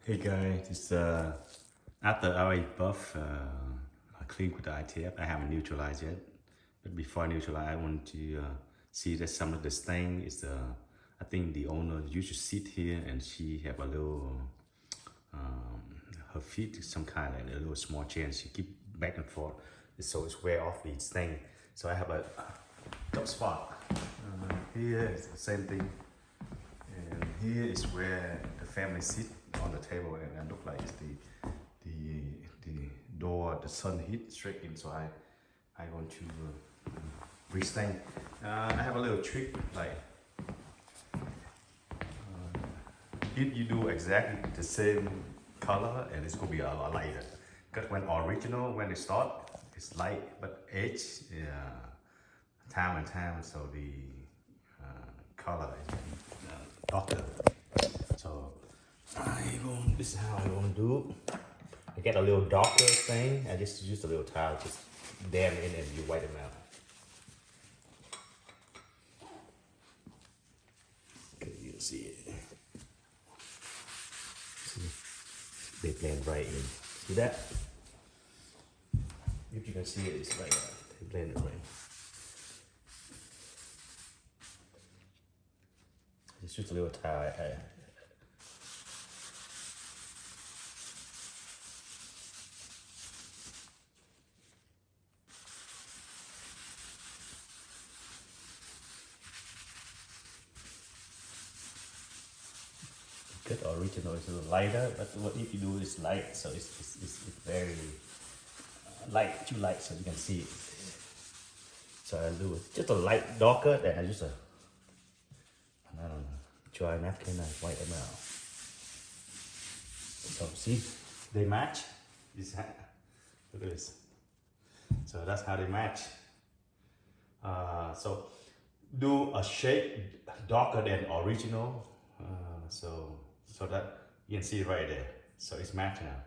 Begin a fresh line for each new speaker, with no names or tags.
Hey guys, it's after our buff, I clean with the ITF. I haven't neutralized yet, but before I neutralize, I want to see that some of the stain is I think the owner used to sit here and she have a little her feet some kind of a little small chair. She keep back and forth, so it's wear off the stain. So I have a top spot. Here is the same thing. And here is where the family sit on the table, and it look like it's the door, the sun hit straight in. So I want to restain. I have a little trick, like if you do exactly the same color, and it's gonna be a lot lighter. Because when original, when it start, it's light, but age, time and time, so the color is darker. So this is how I want to do. I get a little darker thing. I just use a little towel, just dab in and you white them out. Okay, you can see it. See, they blend right in. See that? If you can see it, it's right there. They blend it right. It's just a little towel. Good original is a little lighter, but what if you do is light, so it's very light, too light, so you can see it. So I do just a light darker, then I use a dry napkin and white them out. So see, they match. Look at this. So that's how they match. So do a shade darker than original. So that you can see it right there. So it's matching now.